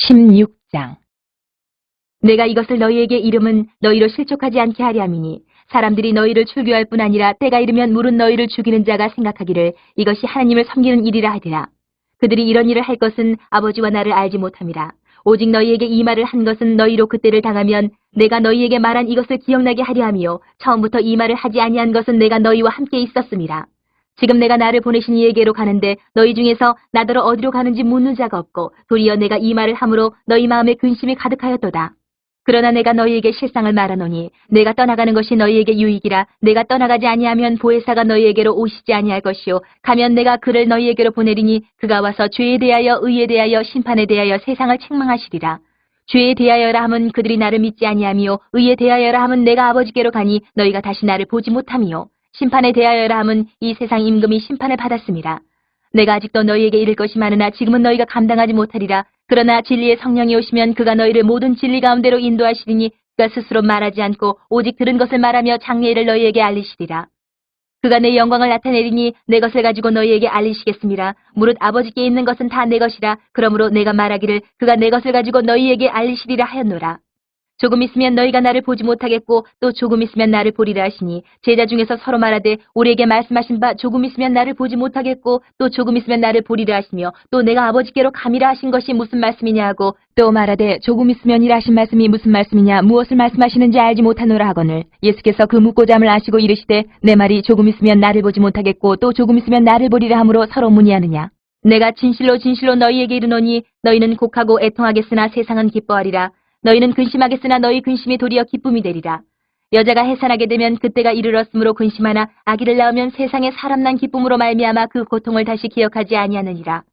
16장. 내가 이것을 너희에게 이름은 너희로 실족하지 않게 하려 함이니 사람들이 너희를 출교할 뿐 아니라 때가 이르면 물은 너희를 죽이는 자가 생각하기를 이것이 하나님을 섬기는 일이라 하리라. 그들이 이런 일을 할 것은 아버지와 나를 알지 못함이라. 오직 너희에게 이 말을 한 것은 너희로 그때를 당하면 내가 너희에게 말한 이것을 기억나게 하려 함이요 처음부터 이 말을 하지 아니한 것은 내가 너희와 함께 있었음이라. 지금 내가 나를 보내신 이에게로 가는데 너희 중에서 나더러 어디로 가는지 묻는 자가 없고 도리어 내가 이 말을 함으로 너희 마음에 근심이 가득하였도다. 그러나 내가 너희에게 실상을 말하노니 내가 떠나가는 것이 너희에게 유익이라. 내가 떠나가지 아니하면 보혜사가 너희에게로 오시지 아니할 것이요 가면 내가 그를 너희에게로 보내리니 그가 와서 죄에 대하여 의에 대하여 심판에 대하여 세상을 책망하시리라. 죄에 대하여라 함은 그들이 나를 믿지 아니하미요 의에 대하여라 함은 내가 아버지께로 가니 너희가 다시 나를 보지 못함이요 심판에 대하여라 함은 이 세상 임금이 심판을 받았음이라. 내가 아직도 너희에게 이를 것이 많으나 지금은 너희가 감당하지 못하리라. 그러나 진리의 성령이 오시면 그가 너희를 모든 진리 가운데로 인도하시리니 그가 스스로 말하지 않고 오직 들은 것을 말하며 장래일을 너희에게 알리시리라. 그가 내 영광을 나타내리니 내 것을 가지고 너희에게 알리시겠습니다. 무릇 아버지께 있는 것은 다 내 것이라. 그러므로 내가 말하기를 그가 내 것을 가지고 너희에게 알리시리라 하였노라. 조금 있으면 너희가 나를 보지 못하겠고 또 조금 있으면 나를 보리라 하시니 제자 중에서 서로 말하되 우리에게 말씀하신 바 조금 있으면 나를 보지 못하겠고 또 조금 있으면 나를 보리라 하시며 또 내가 아버지께로 감이라 하신 것이 무슨 말씀이냐 하고 또 말하되 조금 있으면이라 하신 말씀이 무슨 말씀이냐 무엇을 말씀하시는지 알지 못하노라 하거늘 예수께서 그 묻고자 함을 아시고 이르시되 내 말이 조금 있으면 나를 보지 못하겠고 또 조금 있으면 나를 보리라 하므로 서로 문의하느냐. 내가 진실로 진실로 너희에게 이르노니 너희는 곡하고 애통하겠으나 세상은 기뻐하리라. 너희는 근심하겠으나 너희 근심이 도리어 기쁨이 되리라. 여자가 해산하게 되면 그때가 이르렀으므로 근심하나 아기를 낳으면 세상에 사람 난 기쁨으로 말미암아 그 고통을 다시 기억하지 아니하느니라.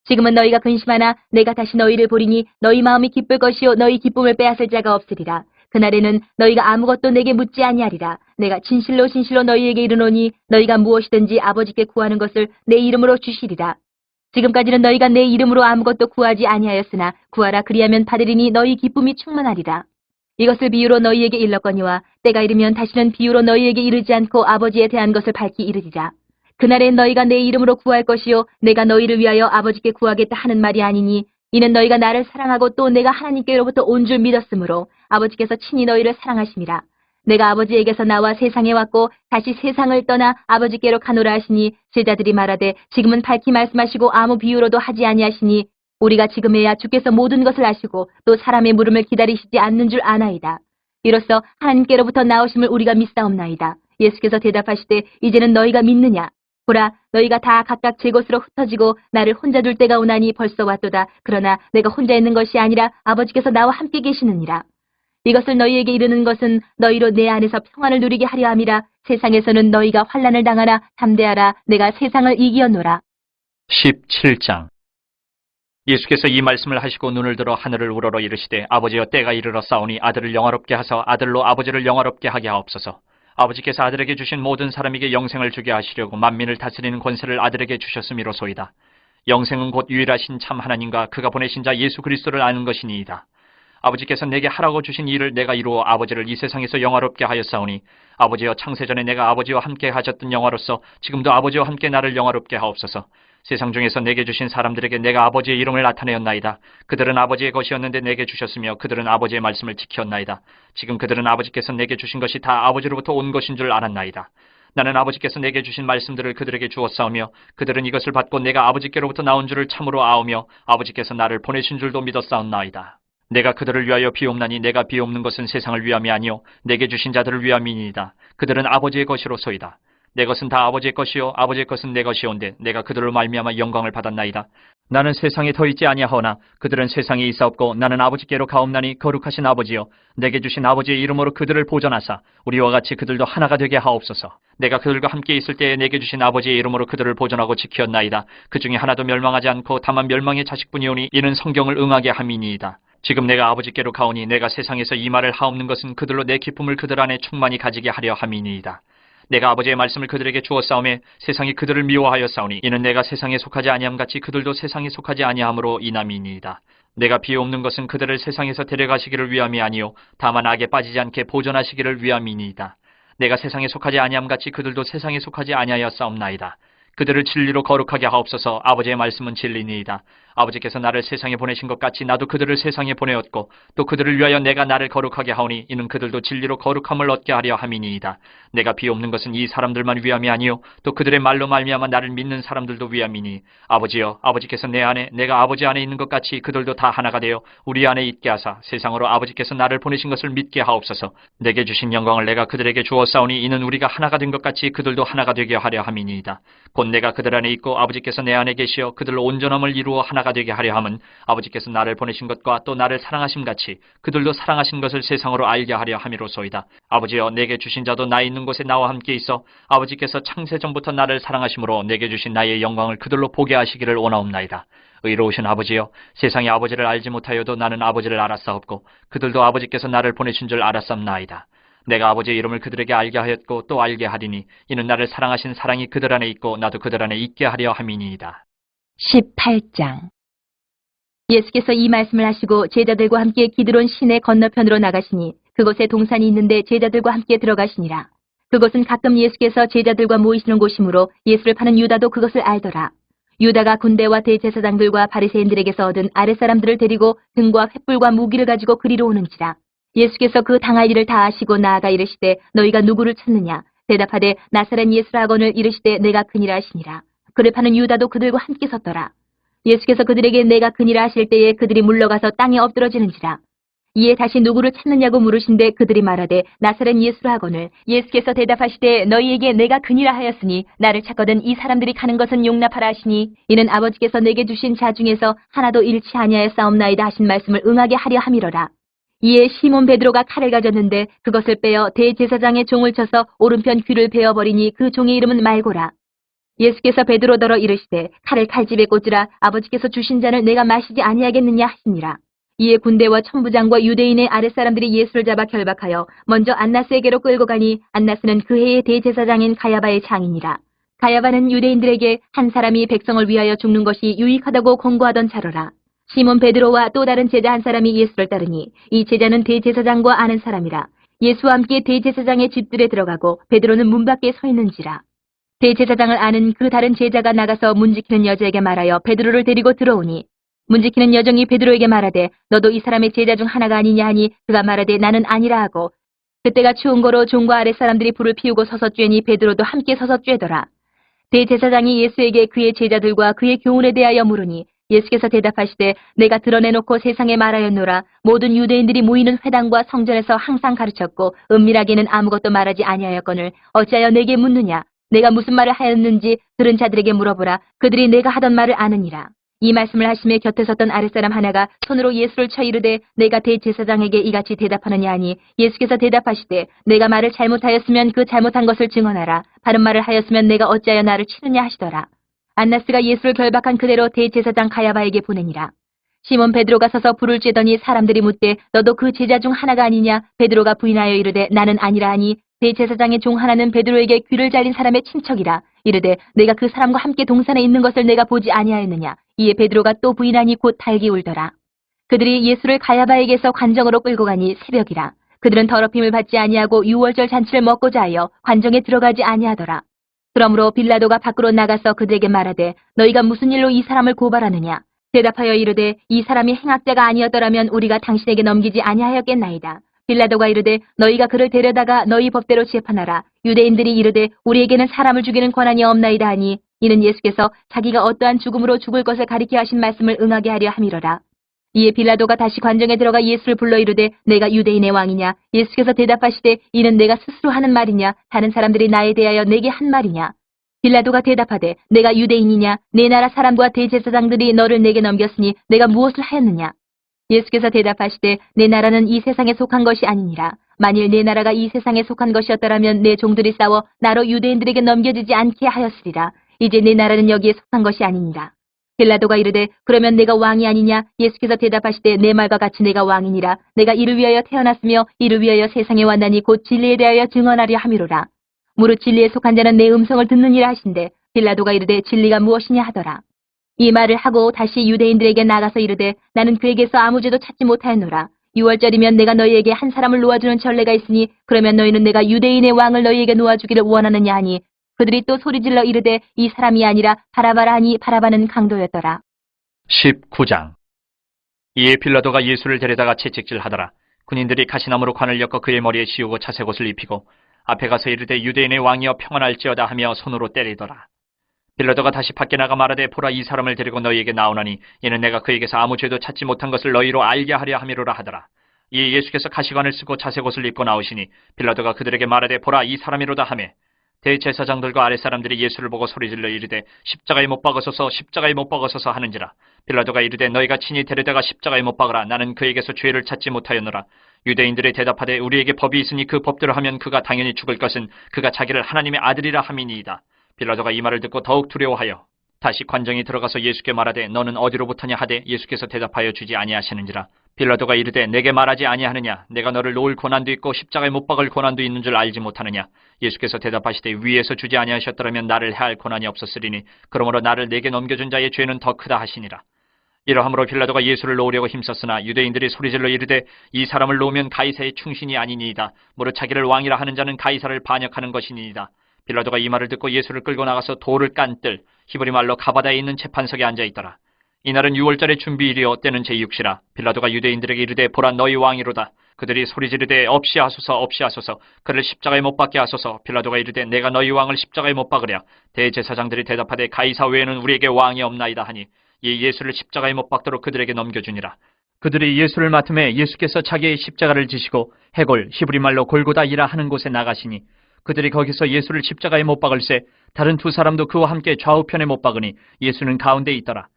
지금은 너희가 근심하나 내가 다시 너희를 보리니 너희 마음이 기쁠 것이요 너희 기쁨을 빼앗을 자가 없으리라. 그날에는 너희가 아무것도 내게 묻지 아니하리라. 내가 진실로 진실로 너희에게 이르노니 너희가 무엇이든지 아버지께 구하는 것을 내 이름으로 주시리라. 지금까지는 너희가 내 이름으로 아무것도 구하지 아니하였으나 구하라 그리하면 받으리니 너희 기쁨이 충만하리라. 이것을 비유로 너희에게 일렀거니와 때가 이르면 다시는 비유로 너희에게 이르지 않고 아버지에 대한 것을 밝히 이르리라. 그날엔 너희가 내 이름으로 구할 것이요 내가 너희를 위하여 아버지께 구하겠다 하는 말이 아니니 이는 너희가 나를 사랑하고 또 내가 하나님께로부터 온 줄 믿었으므로 아버지께서 친히 너희를 사랑하심이라. 내가 아버지에게서 나와 세상에 왔고 다시 세상을 떠나 아버지께로 가노라 하시니 제자들이 말하되 지금은 밝히 말씀하시고 아무 비유로도 하지 아니하시니 우리가 지금에야 주께서 모든 것을 아시고 또 사람의 물음을 기다리시지 않는 줄 아나이다. 이로써 하나님께로부터 나오심을 우리가 믿사옵나이다. 예수께서 대답하시되 이제는 너희가 믿느냐. 보라 너희가 다 각각 제 곳으로 흩어지고 나를 혼자 둘 때가 오나니 벌써 왔도다. 그러나 내가 혼자 있는 것이 아니라 아버지께서 나와 함께 계시느니라. 이것을 너희에게 이르는 것은 너희로 내 안에서 평안을 누리게 하려 함이라. 세상에서는 너희가 환난을 당하나 담대하라. 내가 세상을 이기었노라. 17장. 예수께서 이 말씀을 하시고 눈을 들어 하늘을 우러러 이르시되 아버지여 때가 이르러 싸우니 아들을 영화롭게 하사 아들로 아버지를 영화롭게 하게 하옵소서. 아버지께서 아들에게 주신 모든 사람에게 영생을 주게 하시려고 만민을 다스리는 권세를 아들에게 주셨음이로소이다. 영생은 곧 유일하신 참 하나님과 그가 보내신 자 예수 그리스도를 아는 것이니이다. 아버지께서 내게 하라고 주신 일을 내가 이루어 아버지를 이 세상에서 영화롭게 하였사오니 아버지여 창세전에 내가 아버지와 함께 하셨던 영화로서 지금도 아버지와 함께 나를 영화롭게 하옵소서. 세상 중에서 내게 주신 사람들에게 내가 아버지의 이름을 나타내었나이다. 그들은 아버지의 것이었는데 내게 주셨으며 그들은 아버지의 말씀을 지켰나이다. 지금 그들은 아버지께서 내게 주신 것이 다 아버지로부터 온 것인 줄 알았나이다. 나는 아버지께서 내게 주신 말씀들을 그들에게 주었사오며 그들은 이것을 받고 내가 아버지께로부터 나온 줄을 참으로 아오며 아버지께서 나를 보내신 줄도 믿었사옵나이다. 내가 그들을 위하여 비옵나니 내가 비옵는 것은 세상을 위함이 아니요 내게 주신 자들을 위함이니이다. 그들은 아버지의 것이로소이다. 내 것은 다 아버지의 것이요 아버지의 것은 내 것이온데 내가 그들로 말미암아 영광을 받았나이다. 나는 세상에 더 있지 아니하오나 그들은 세상에 있사옵고 나는 아버지께로 가옵나니 거룩하신 아버지여 내게 주신 아버지의 이름으로 그들을 보존하사 우리와 같이 그들도 하나가 되게 하옵소서. 내가 그들과 함께 있을 때에 내게 주신 아버지의 이름으로 그들을 보존하고 지켰나이다. 그 중에 하나도 멸망하지 않고 다만 멸망의 자식뿐이오니 이는 성경을 응하게 함이니이다. 지금 내가 아버지께로 가오니 내가 세상에서 이 말을 하옵는 것은 그들로 내 기쁨을 그들 안에 충만히 가지게 하려 함이니이다. 내가 아버지의 말씀을 그들에게 주었사오매 세상이 그들을 미워하였사오니 이는 내가 세상에 속하지 아니함같이 그들도 세상에 속하지 아니함으로 인함이니이다. 내가 비옵는 것은 그들을 세상에서 데려가시기를 위함이 아니요 다만 악에 빠지지 않게 보존하시기를 위함이니이다. 내가 세상에 속하지 아니함같이 그들도 세상에 속하지 아니하였사옵나이다. 그들을 진리로 거룩하게 하옵소서. 아버지의 말씀은 진리니이다. 아버지께서 나를 세상에 보내신 것 같이 나도 그들을 세상에 보내었고 또 그들을 위하여 내가 나를 거룩하게 하오니 이는 그들도 진리로 거룩함을 얻게 하려 함이니이다. 내가 비옵는 것은 이 사람들만 위함이 아니요 또 그들의 말로 말미암아 나를 믿는 사람들도 위함이니 아버지여 아버지께서 내 안에 내가 아버지 안에 있는 것 같이 그들도 다 하나가 되어 우리 안에 있게 하사 세상으로 아버지께서 나를 보내신 것을 믿게 하옵소서. 내게 주신 영광을 내가 그들에게 주었사오니 이는 우리가 하나가 된 것 같이 그들도 하나가 되게 하려 함이니이다. 곧 내가 그들 안에 있고 아버지께서 내 안에 계시어 그들로 온전함을 이루어 하나가 되게 하려 함은 아버지께서 나를 보내신 것과 또 나를 사랑하심 같이 그들도 사랑하신 것을 세상으로 알게 하려 함이로소이다. 아버지여 내게 주신 자도 나 있는 곳에 나와 함께 있어 아버지께서 창세 전부터 나를 사랑하심으로 내게 주신 나의 영광을 그들로 보게 하시기를 원하옵나이다. 의로우신 아버지여 세상이 아버지를 알지 못하여도 나는 아버지를 알았사옵고 그들도 아버지께서 나를 보내신 줄 알았사옵나이다. 내가 아버지의 이름을 그들에게 알게 하였고 또 알게 하리니 이는 나를 사랑하신 사랑이 그들 안에 있고 나도 그들 안에 있게 하려 함이니이다. 18장. 예수께서 이 말씀을 하시고 제자들과 함께 기드론 시내 건너편으로 나가시니 그곳에 동산이 있는데 제자들과 함께 들어가시니라. 그곳은 가끔 예수께서 제자들과 모이시는 곳이므로 예수를 파는 유다도 그것을 알더라. 유다가 군대와 대제사장들과 바리새인들에게서 얻은 아랫사람들을 데리고 등과 횃불과 무기를 가지고 그리로 오는지라. 예수께서 그 당할 일을 다 아시고 나아가 이르시되 너희가 누구를 찾느냐? 대답하되 나사렛 예수라 하거늘 이르시되 내가 그니라 하시니라. 그를 파는 유다도 그들과 함께 섰더라. 예수께서 그들에게 내가 그니라 하실 때에 그들이 물러가서 땅에 엎드러지는지라. 이에 다시 누구를 찾느냐고 물으신데 그들이 말하되 나사렛 예수라 하거늘 예수께서 대답하시되 너희에게 내가 그니라 하였으니 나를 찾거든 이 사람들이 가는 것은 용납하라 하시니 이는 아버지께서 내게 주신 자 중에서 하나도 잃지 아니하였사옵나이다 하신 말씀을 응하게 하려 함이로라. 이에 시몬 베드로가 칼을 가졌는데 그것을 빼어 대제사장의 종을 쳐서 오른편 귀를 베어버리니 그 종의 이름은 말고라. 예수께서 베드로더러 이르시되 칼을 칼집에 꽂으라. 아버지께서 주신 잔을 내가 마시지 아니하겠느냐 하시니라. 이에 군대와 천부장과 유대인의 아랫사람들이 예수를 잡아 결박하여 먼저 안나스에게로 끌고 가니 안나스는 그 해의 대제사장인 가야바의 장이니라. 가야바는 유대인들에게 한 사람이 백성을 위하여 죽는 것이 유익하다고 권고하던 자로라. 시몬 베드로와 또 다른 제자 한 사람이 예수를 따르니 이 제자는 대제사장과 아는 사람이라. 예수와 함께 대제사장의 집들에 들어가고 베드로는 문 밖에 서 있는지라. 대제사장을 아는 그 다른 제자가 나가서 문지키는 여자에게 말하여 베드로를 데리고 들어오니 문지키는 여종이 베드로에게 말하되 너도 이 사람의 제자 중 하나가 아니냐 하니 그가 말하되 나는 아니라 하고 그때가 추운 거로 종과 아랫사람들이 불을 피우고 서서 쬐니 베드로도 함께 서서 쬐더라. 대제사장이 예수에게 그의 제자들과 그의 교훈에 대하여 물으니 예수께서 대답하시되 내가 드러내놓고 세상에 말하였노라. 모든 유대인들이 모이는 회당과 성전에서 항상 가르쳤고 은밀하게는 아무것도 말하지 아니하였거늘 어찌하여 내게 묻느냐. 내가 무슨 말을 하였는지 들은 자들에게 물어보라. 그들이 내가 하던 말을 아느니라. 이 말씀을 하심에 곁에 섰던 아랫사람 하나가 손으로 예수를 쳐 이르되 내가 대제사장에게 이같이 대답하느냐 하니 예수께서 대답하시되 내가 말을 잘못하였으면 그 잘못한 것을 증언하라. 바른 말을 하였으면 내가 어찌하여 나를 치느냐 하시더라. 안나스가 예수를 결박한 그대로 대제사장 가야바에게 보내니라. 시몬 베드로가 서서 불을 쬐더니 사람들이 묻되 너도 그 제자 중 하나가 아니냐? 베드로가 부인하여 이르되 나는 아니라 하니 대제사장의 종 하나는 베드로에게 귀를 잘린 사람의 친척이라. 이르되 내가 그 사람과 함께 동산에 있는 것을 내가 보지 아니하였느냐? 이에 베드로가 또 부인하니 곧 달기 울더라. 그들이 예수를 가야바에게서 관정으로 끌고 가니 새벽이라. 그들은 더럽힘을 받지 아니하고 유월절 잔치를 먹고자 하여 관정에 들어가지 아니하더라. 그러므로 빌라도가 밖으로 나가서 그들에게 말하되 너희가 무슨 일로 이 사람을 고발하느냐? 대답하여 이르되 이 사람이 행악자가 아니었더라면 우리가 당신에게 넘기지 아니하였겠나이다. 빌라도가 이르되 너희가 그를 데려다가 너희 법대로 재판하라. 유대인들이 이르되 우리에게는 사람을 죽이는 권한이 없나이다 하니 이는 예수께서 자기가 어떠한 죽음으로 죽을 것을 가리켜 하신 말씀을 응하게 하려 함이로라. 이에 빌라도가 다시 관정에 들어가 예수를 불러 이르되 내가 유대인의 왕이냐? 예수께서 대답하시되 이는 내가 스스로 하는 말이냐? 다른 사람들이 나에 대하여 내게 한 말이냐? 빌라도가 대답하되 내가 유대인이냐? 내 나라 사람과 대제사장들이 너를 내게 넘겼으니 내가 무엇을 하였느냐? 예수께서 대답하시되 내 나라는 이 세상에 속한 것이 아니니라. 만일 내 나라가 이 세상에 속한 것이었더라면 내 종들이 싸워 나로 유대인들에게 넘겨지지 않게 하였으리라. 이제 내 나라는 여기에 속한 것이 아니니라. 빌라도가 이르되 그러면 내가 왕이 아니냐? 예수께서 대답하시되 내 말과 같이 내가 왕이니라. 내가 이를 위하여 태어났으며 이를 위하여 세상에 왔나니 곧 진리에 대하여 증언하려 함이로라. 무릇 진리에 속한 자는 내 음성을 듣느니라 하신대 빌라도가 이르되 진리가 무엇이냐 하더라. 이 말을 하고 다시 유대인들에게 나가서 이르되 나는 그에게서 아무 죄도 찾지 못하였노라. 유월절이면 내가 너희에게 한 사람을 놓아주는 전례가 있으니 그러면 너희는 내가 유대인의 왕을 너희에게 놓아주기를 원하느냐 하니 그들이 또 소리질러 이르되 이 사람이 아니라 바라바라 하니 바라바는 강도였더라. 19장. 이에 빌라도가 예수를 데려다가 채찍질하더라. 군인들이 가시나무로 관을 엮어 그의 머리에 씌우고 차색옷을 입히고 앞에 가서 이르되 유대인의 왕이여 평안할지어다 하며 손으로 때리더라. 빌라도가 다시 밖에 나가 말하되 보라, 이 사람을 데리고 너희에게 나오나니 이는 내가 그에게서 아무 죄도 찾지 못한 것을 너희로 알게 하려 함이로라 하더라. 이에 예수께서 가시관을 쓰고 차색옷을 입고 나오시니 빌라도가 그들에게 말하되 보라, 이 사람이로다 하매 대제사장들과 아랫사람들이 예수를 보고 소리질러 이르되 십자가에 못 박으소서, 십자가에 못 박으소서 하는지라. 빌라도가 이르되 너희가 친히 데려다가 십자가에 못 박으라. 나는 그에게서 죄를 찾지 못하였노라. 유대인들이 대답하되 우리에게 법이 있으니 그 법대로 하면 그가 당연히 죽을 것은 그가 자기를 하나님의 아들이라 함이니이다. 빌라도가 이 말을 듣고 더욱 두려워하여 다시 관정이 들어가서 예수께 말하되 너는 어디로부터냐 하되 예수께서 대답하여 주지 아니하시는지라. 빌라도가 이르되 내게 말하지 아니하느냐? 내가 너를 놓을 고난도 있고 십자가에 못 박을 고난도 있는 줄 알지 못하느냐? 예수께서 대답하시되 위에서 주지 아니하셨더라면 나를 해할 고난이 없었으리니 그러므로 나를 내게 넘겨준 자의 죄는 더 크다 하시니라. 이러함으로 빌라도가 예수를 놓으려고 힘썼으나 유대인들이 소리질러 이르되 이 사람을 놓으면 가이사의 충신이 아니니이다. 무릇 자기를 왕이라 하는 자는 가이사를 반역하는 것이니이다. 빌라도가 이 말을 듣고 예수를 끌고 나가서 돌을 깐 뜰 히브리 말로 가바다에 있는 재판석에 앉아 있더라. 이날은 6월절의 준비일이요 때는 제6시라. 빌라도가 유대인들에게 이르되 보라, 너희 왕이로다. 그들이 소리지르되 없이 하소서, 없이 하소서. 그를 십자가에 못 박게 하소서. 빌라도가 이르되 내가 너희 왕을 십자가에 못 박으랴. 대제사장들이 대답하되 가이사 외에는 우리에게 왕이 없나이다 하니 이 예수를 십자가에 못 박도록 그들에게 넘겨주니라. 그들이 예수를 맡음에 예수께서 자기의 십자가를 지시고 해골 히브리 말로 골고다이라 하는 곳에 나가시니 그들이 거기서 예수를 십자가에 못 박을새 다른 두 사람도 그와 함께 좌우편에 못 박으니 예수는 가운데 있더라.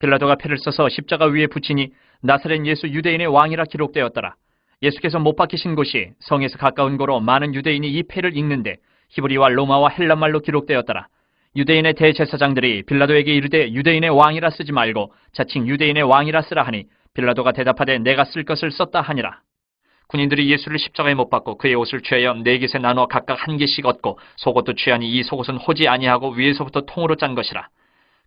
빌라도가 패를 써서 십자가 위에 붙이니 나사렛 예수 유대인의 왕이라 기록되었더라. 예수께서 못 박히신 곳이 성에서 가까운 고로 많은 유대인이 이 패를 읽는데 히브리와 로마와 헬란말로 기록되었더라. 유대인의 대제사장들이 빌라도에게 이르되 유대인의 왕이라 쓰지 말고 자칭 유대인의 왕이라 쓰라 하니 빌라도가 대답하되 내가 쓸 것을 썼다 하니라. 군인들이 예수를 십자가에 못 박고 그의 옷을 취하여 네 깃에 나누어 각각 한 개씩 얻고 속옷도 취하니 이 속옷은 호지 아니하고 위에서부터 통으로 짠 것이라.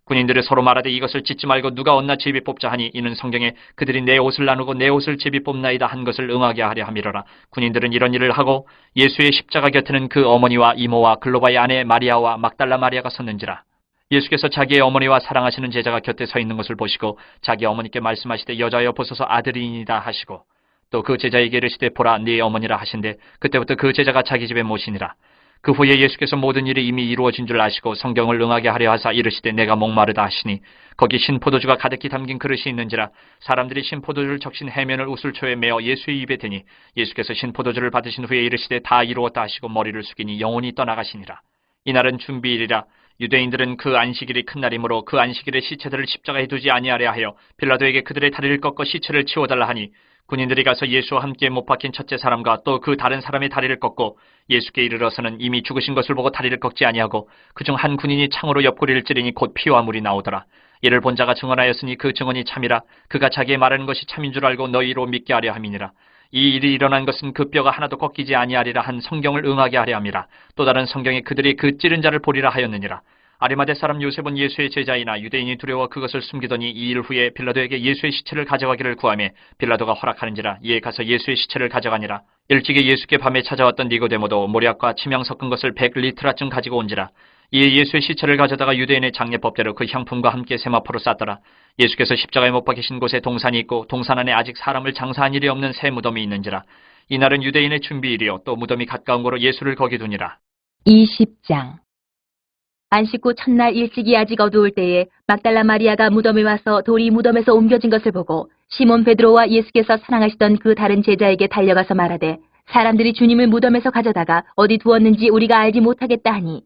군인들이 서로 말하되 이것을 찢지 말고 누가 얻나 제비 뽑자 하니 이는 성경에 그들이 내 옷을 나누고 내 옷을 제비 뽑나이다 한 것을 응하게 하려 함이로라. 군인들은 이런 일을 하고 예수의 십자가 곁에는 그 어머니와 이모와 글로바의 아내 마리아와 막달라 마리아가 섰는지라. 예수께서 자기의 어머니와 사랑하시는 제자가 곁에 서 있는 것을 보시고 자기 어머니께 말씀하시되 여자여 보소서 아들이니이다 하시고 또 그 제자에게 이르시되 보라 네 어머니라 하신대 그때부터 그 제자가 자기 집에 모시니라. 그 후에 예수께서 모든 일이 이미 이루어진 줄 아시고 성경을 응하게 하려 하사 이르시되 내가 목마르다 하시니 거기 신포도주가 가득히 담긴 그릇이 있는지라. 사람들이 신포도주를 적신 해면을 우슬초에 메어 예수의 입에 대니 예수께서 신포도주를 받으신 후에 이르시되 다 이루었다 하시고 머리를 숙이니 영혼이 떠나가시니라. 이날은 준비일이라. 유대인들은 그 안식일이 큰 날이므로 그 안식일에 시체들을 십자가에 두지 아니하려 하여 빌라도에게 그들의 다리를 꺾어 시체를 치워달라 하니 군인들이 가서 예수와 함께 못 박힌 첫째 사람과 또 그 다른 사람의 다리를 꺾고 예수께 이르러서는 이미 죽으신 것을 보고 다리를 꺾지 아니하고 그중 한 군인이 창으로 옆구리를 찌르니 곧 피와 물이 나오더라. 이를 본 자가 증언하였으니 그 증언이 참이라. 그가 자기의 말하는 것이 참인 줄 알고 너희로 믿게 하려 함이니라. 이 일이 일어난 것은 그 뼈가 하나도 꺾이지 아니하리라 한 성경을 응하게 하려 함이라. 또 다른 성경에 그들이 그 찌른 자를 보리라 하였느니라. 아리마대 사람 요셉은 예수의 제자이나 유대인이 두려워 그것을 숨기더니 이 일 후에 빌라도에게 예수의 시체를 가져가기를 구하며 빌라도가 허락하는지라. 이에 가서 예수의 시체를 가져가니라. 일찍이 예수께 밤에 찾아왔던 니고데모도 모략과 치명 섞은 것을 100리트라쯤 가지고 온지라. 이에 예수의 시체를 가져다가 유대인의 장례법대로 그 향품과 함께 세마포로 쌌더라. 예수께서 십자가에 못 박히신 곳에 동산이 있고 동산 안에 아직 사람을 장사한 일이 없는 새 무덤이 있는지라. 이날은 유대인의 준비일이요 또 무덤이 가까운 고로 예수를 거기 두니라. 20장. 안식 후 첫날 일찍이 아직 어두울 때에 막달라 마리아가 무덤에 와서 돌이 무덤에서 옮겨진 것을 보고 시몬 베드로와 예수께서 사랑하시던 그 다른 제자에게 달려가서 말하되 사람들이 주님을 무덤에서 가져다가 어디 두었는지 우리가 알지 못하겠다 하니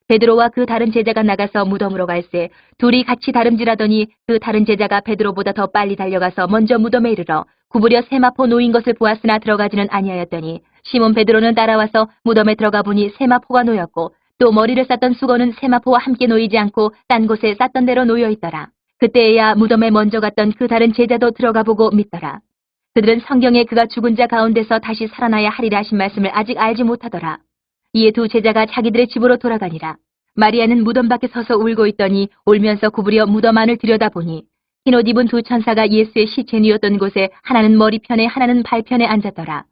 베드로와 그 다른 제자가 나가서 무덤으로 갈새 둘이 같이 다름질하더니 그 다른 제자가 베드로보다 더 빨리 달려가서 먼저 무덤에 이르러 구부려 세마포 놓인 것을 보았으나 들어가지는 아니하였더니 시몬 베드로는 따라와서 무덤에 들어가 보니 세마포가 놓였고 또 머리를 쌌던 수건은 세마포와 함께 놓이지 않고 딴 곳에 쌌던 대로 놓여 있더라. 그때에야 무덤에 먼저 갔던 그 다른 제자도 들어가 보고 믿더라. 그들은 성경에 그가 죽은 자 가운데서 다시 살아나야 하리라 하신 말씀을 아직 알지 못하더라. 이에 두 제자가 자기들의 집으로 돌아가니라. 마리아는 무덤 밖에 서서 울고 있더니 울면서 구부려 무덤 안을 들여다보니 흰옷 입은 두 천사가 예수의 시체 누웠던 곳에 하나는 머리편에 하나는 발편에 앉았더라.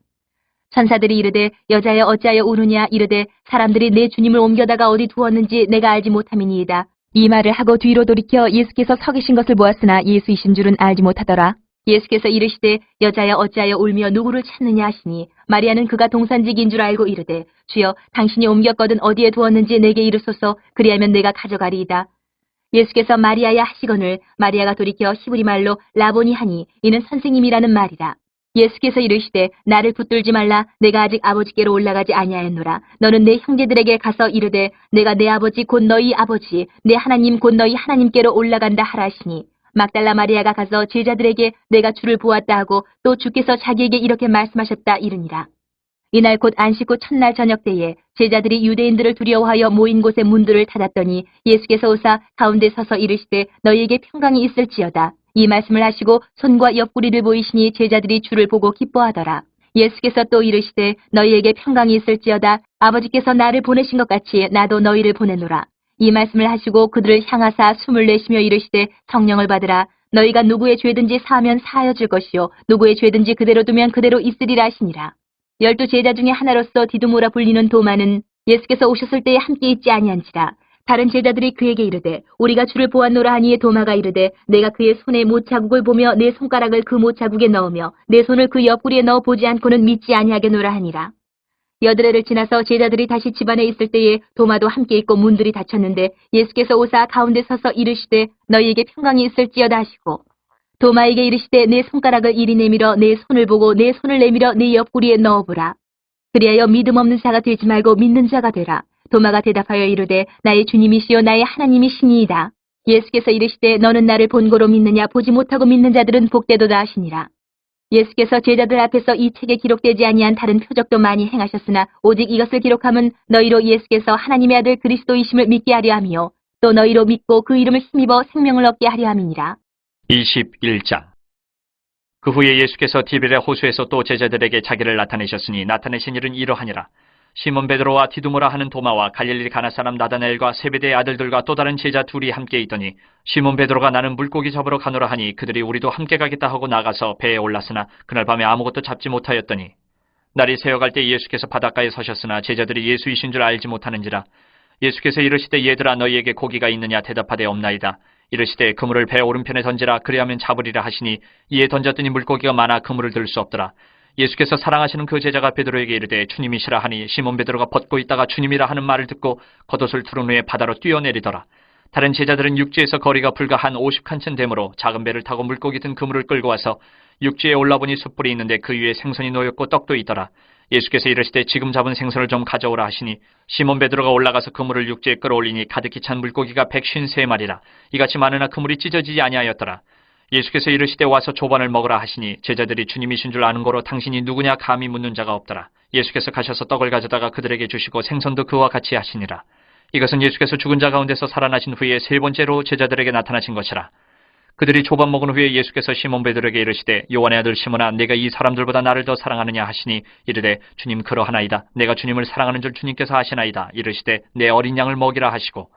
천사들이 이르되 여자여 어찌하여 우느냐 이르되 사람들이 내 주님을 옮겨다가 어디 두었는지 내가 알지 못함이니이다. 이 말을 하고 뒤로 돌이켜 예수께서 서 계신 것을 보았으나 예수이신 줄은 알지 못하더라. 예수께서 이르시되 여자여 어찌하여 울며 누구를 찾느냐 하시니 마리아는 그가 동산직인 줄 알고 이르되 주여 당신이 옮겼거든 어디에 두었는지 내게 이르소서 그리하면 내가 가져가리이다. 예수께서 마리아야 하시거늘 마리아가 돌이켜 히브리 말로 라보니 하니 이는 선생님이라는 말이라. 예수께서 이르시되 나를 붙들지 말라 내가 아직 아버지께로 올라가지 아니하였노라. 너는 내 형제들에게 가서 이르되 내가 내 아버지 곧 너희 아버지 내 하나님 곧 너희 하나님께로 올라간다 하라 하시니 막달라 마리아가 가서 제자들에게 내가 주를 보았다 하고 또 주께서 자기에게 이렇게 말씀하셨다 이르니라. 이날 곧 안식 후 첫날 저녁 때에 제자들이 유대인들을 두려워하여 모인 곳의 문들을 닫았더니 예수께서 오사 가운데 서서 이르시되 너희에게 평강이 있을지어다. 이 말씀을 하시고 손과 옆구리를 보이시니 제자들이 주를 보고 기뻐하더라. 예수께서 또 이르시되 너희에게 평강이 있을지어다. 아버지께서 나를 보내신 것 같이 나도 너희를 보내노라. 이 말씀을 하시고 그들을 향하사 숨을 내쉬며 이르시되 성령을 받으라. 너희가 누구의 죄든지 사하면 사하여 줄 것이요 누구의 죄든지 그대로 두면 그대로 있으리라 하시니라. 12 제자 중에 하나로서 디두모라 불리는 도마는 예수께서 오셨을 때에 함께 있지 아니한지라. 다른 제자들이 그에게 이르되 우리가 주를 보았노라 하니 도마가 이르되 내가 그의 손에 못자국을 보며 내 손가락을 그 못자국에 넣으며 내 손을 그 옆구리에 넣어 보지 않고는 믿지 아니하겠노라 하니라. 8해를 지나서 제자들이 다시 집안에 있을 때에 도마도 함께 있고 문들이 닫혔는데 예수께서 오사 가운데 서서 이르시되 너희에게 평강이 있을지어다 하시고 도마에게 이르시되 내 손가락을 이리 내밀어 내 손을 보고 내 손을 내밀어 내 옆구리에 넣어보라. 그리하여 믿음 없는 자가 되지 말고 믿는 자가 되라. 도마가 대답하여 이르되 나의 주님이시요 나의 하나님이시니이다. 예수께서 이르시되 너는 나를 본고로 믿느냐 보지 못하고 믿는 자들은 복되도다 하시니라. 예수께서 제자들 앞에서 이 책에 기록되지 아니한 다른 표적도 많이 행하셨으나 오직 이것을 기록함은 너희로 예수께서 하나님의 아들 그리스도이심을 믿게 하려 함이요 또 너희로 믿고 그 이름을 힘입어 생명을 얻게 하려 함이니라. 21장. 그 후에 예수께서 디베랴 호수에서 또 제자들에게 자기를 나타내셨으니 나타내신 일은 이러하니라. 시몬 베드로와 디두모라 하는 도마와 갈릴리 가나 사람 나다나엘과 세베대의 아들들과 또 다른 제자 둘이 함께 있더니 시몬 베드로가 나는 물고기 잡으러 가노라 하니 그들이 우리도 함께 가겠다 하고 나가서 배에 올랐으나 그날 밤에 아무것도 잡지 못하였더니 날이 새어갈 때 예수께서 바닷가에 서셨으나 제자들이 예수이신 줄 알지 못하는지라. 예수께서 이르시되 얘들아 너희에게 고기가 있느냐 대답하되 없나이다. 이르시되 그물을 배 오른편에 던지라 그리하면 잡으리라 하시니 이에 던졌더니 물고기가 많아 그물을 들 수 없더라. 예수께서 사랑하시는 그 제자가 베드로에게 이르되 주님이시라 하니 시몬 베드로가 벗고 있다가 주님이라 하는 말을 듣고 겉옷을 두른 후에 바다로 뛰어내리더라. 다른 제자들은 육지에서 거리가 불과 한 50칸쯤 되므로 작은 배를 타고 물고기 든 그물을 끌고 와서 육지에 올라보니 숯불이 있는데 그 위에 생선이 놓였고 떡도 있더라. 예수께서 이르시되 지금 잡은 생선을 좀 가져오라 하시니 시몬 베드로가 올라가서 그물을 육지에 끌어올리니 가득히 찬 물고기가 153마리라. 이같이 많으나 그물이 찢어지지 아니하였더라. 예수께서 이르시되 와서 조반을 먹으라 하시니 제자들이 주님이신 줄 아는 거로 당신이 누구냐 감히 묻는 자가 없더라. 예수께서 가셔서 떡을 가져다가 그들에게 주시고 생선도 그와 같이 하시니라. 이것은 예수께서 죽은 자 가운데서 살아나신 후에 세 번째로 제자들에게 나타나신 것이라. 그들이 조반 먹은 후에 예수께서 시몬 베드로에게 이르시되 요한의 아들 시몬아 내가 이 사람들보다 나를 더 사랑하느냐 하시니 이르되 주님 그러하나이다. 내가 주님을 사랑하는 줄 주님께서 아시나이다. 이르시되 내 어린 양을 먹이라 하시고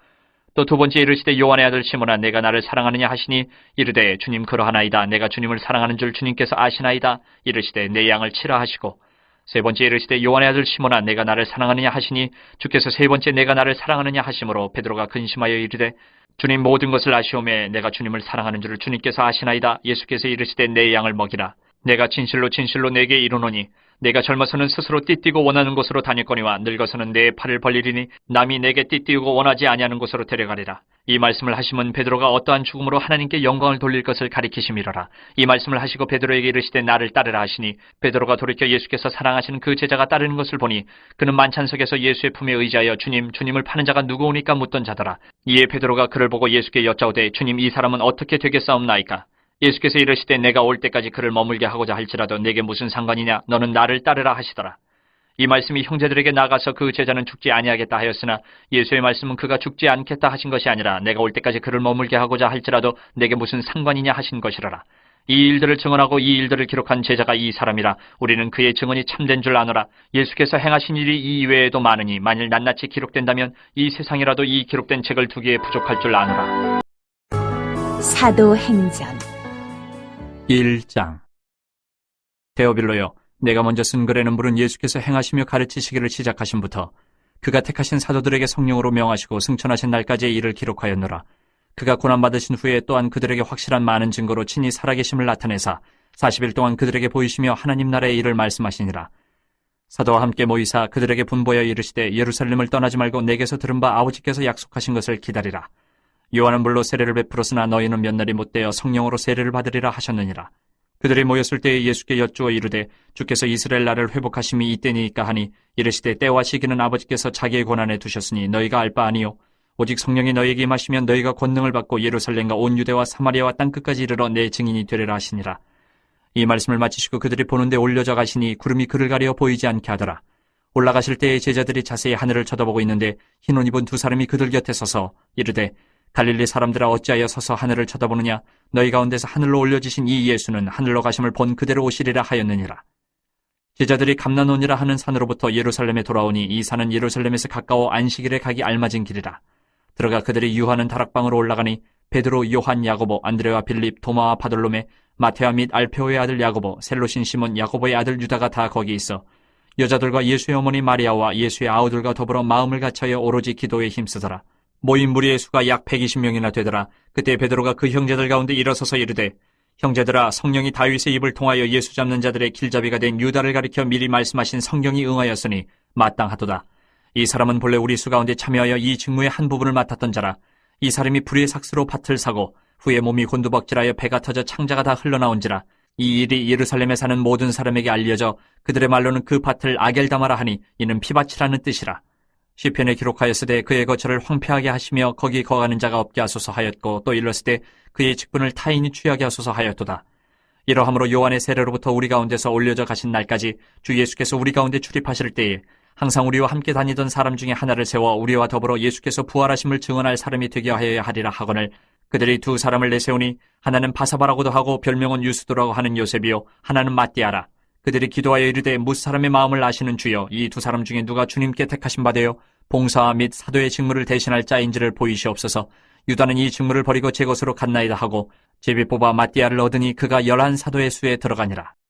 또 두 번째 이르시되 요한의 아들 시몬아 내가 나를 사랑하느냐 하시니 이르되 주님 그러하나이다. 내가 주님을 사랑하는 줄 주님께서 아시나이다. 이르시되 내 양을 치라 하시고 세 번째 이르시되 요한의 아들 시몬아 내가 나를 사랑하느냐 하시니 주께서 세 번째 내가 나를 사랑하느냐 하심으로 베드로가 근심하여 이르되 주님 모든 것을 아시오매 내가 주님을 사랑하는 줄을 주님께서 아시나이다. 예수께서 이르시되 내 양을 먹이라. 내가 진실로 진실로 내게 이르노니 내가 젊어서는 스스로 띠띠고 원하는 곳으로 다녔거니와 늙어서는 내 팔을 벌리리니 남이 내게 띠띠우고 원하지 아니하는 곳으로 데려가리라. 이 말씀을 하시면 베드로가 어떠한 죽음으로 하나님께 영광을 돌릴 것을 가리키심이로라. 이 말씀을 하시고 베드로에게 이르시되 나를 따르라 하시니 베드로가 돌이켜 예수께서 사랑하시는 그 제자가 따르는 것을 보니 그는 만찬석에서 예수의 품에 의지하여 주님을 파는 자가 누구오니까 묻던 자더라. 이에 베드로가 그를 보고 예수께 여짜오되 주님 이 사람은 어떻게 되겠사옵나이까? 예수께서 이르시되 내가 올 때까지 그를 머물게 하고자 할지라도 내게 무슨 상관이냐 너는 나를 따르라 하시더라. 이 말씀이 형제들에게 나가서 그 제자는 죽지 아니하겠다 하였으나 예수의 말씀은 그가 죽지 않겠다 하신 것이 아니라 내가 올 때까지 그를 머물게 하고자 할지라도 내게 무슨 상관이냐 하신 것이라라. 이 일들을 증언하고 이 일들을 기록한 제자가 이 사람이라. 우리는 그의 증언이 참된 줄 아노라. 예수께서 행하신 일이 이 이외에도 많으니 만일 낱낱이 기록된다면 이 세상이라도 이 기록된 책을 두기에 부족할 줄 아노라. 사도행전 1장. 데오빌로여, 내가 먼저 쓴 글에는 물은 예수께서 행하시며 가르치시기를 시작하심부터 그가 택하신 사도들에게 성령으로 명하시고 승천하신 날까지의 일을 기록하였노라. 그가 고난받으신 후에 또한 그들에게 확실한 많은 증거로 친히 살아계심을 나타내사 40일 동안 그들에게 보이시며 하나님 나라의 일을 말씀하시니라. 사도와 함께 모이사 그들에게 분보여 이르시되 예루살렘을 떠나지 말고 내게서 들은 바 아버지께서 약속하신 것을 기다리라. 요한은 물로 세례를 베풀었으나 너희는 몇 날이 못되어 성령으로 세례를 받으리라 하셨느니라. 그들이 모였을 때에 예수께 여쭈어 이르되 주께서 이스라엘 나라를 회복하심이 이때니까 하니 이르시되 때와 시기는 아버지께서 자기의 권한에 두셨으니 너희가 알 바 아니요 오직 성령이 너희에게 임하시면 너희가 권능을 받고 예루살렘과 온 유대와 사마리아와 땅끝까지 이르러 내 증인이 되리라 하시니라. 이 말씀을 마치시고 그들이 보는데 올려져 가시니 구름이 그를 가려 보이지 않게 하더라. 올라가실 때에 제자들이 자세히 하늘을 쳐다보고 있는데 흰 옷 입은 두 사람이 그들 곁에 서서 이르되 갈릴리 사람들아 어찌하여 서서 하늘을 쳐다보느냐 너희 가운데서 하늘로 올려지신 이 예수는 하늘로 가심을 본 그대로 오시리라 하였느니라. 제자들이 감난원이라 하는 산으로부터 예루살렘에 돌아오니 이 산은 예루살렘에서 가까워 안식일에 가기 알맞은 길이라. 들어가 그들이 유하는 다락방으로 올라가니 베드로, 요한, 야고보, 안드레와 빌립, 도마와 바돌로메, 마테아 및 알페오의 아들 야고보, 셀로신 시몬, 야고보의 아들 유다가 다 거기 있어 여자들과 예수의 어머니 마리아와 예수의 아우들과 더불어 마음을 같이하여 오로지 기도에 힘쓰더라. 모인 무리의 수가 약 120명이나 되더라. 그때 베드로가 그 형제들 가운데 일어서서 이르되 형제들아 성령이 다윗의 입을 통하여 예수 잡는 자들의 길잡이가 된 유다를 가리켜 미리 말씀하신 성경이 응하였으니 마땅하도다. 이 사람은 본래 우리 수 가운데 참여하여 이 직무의 한 부분을 맡았던 자라. 이 사람이 불의 삭스로 밭을 사고 후에 몸이 곤두박질하여 배가 터져 창자가 다 흘러나온지라. 이 일이 예루살렘에 사는 모든 사람에게 알려져 그들의 말로는 그 밭을 아겔다마라 하니 이는 피밭이라는 뜻이라. 시편에 기록하였으되 그의 거처를 황폐하게 하시며 거기 거하는 자가 없게 하소서 하였고 또 일렀으되 그의 직분을 타인이 취하게 하소서 하였도다. 이러함으로 요한의 세례로부터 우리 가운데서 올려져 가신 날까지 주 예수께서 우리 가운데 출입하실 때에 항상 우리와 함께 다니던 사람 중에 하나를 세워 우리와 더불어 예수께서 부활하심을 증언할 사람이 되게 하여야 하리라 하거늘 그들이 두 사람을 내세우니 하나는 바사바라고도 하고 별명은 유스도라고 하는 요셉이요 하나는 마띠아라. 그들이 기도하여 이르되 뭇 사람의 마음을 아시는 주여 이 두 사람 중에 누가 주님께 택하신 바 되어 봉사와 및 사도의 직무를 대신할 자인지를 보이시옵소서. 유다는 이 직무를 버리고 제 것으로 갔나이다 하고 제비 뽑아 마띠아를 얻으니 그가 11 사도의 수에 들어가니라.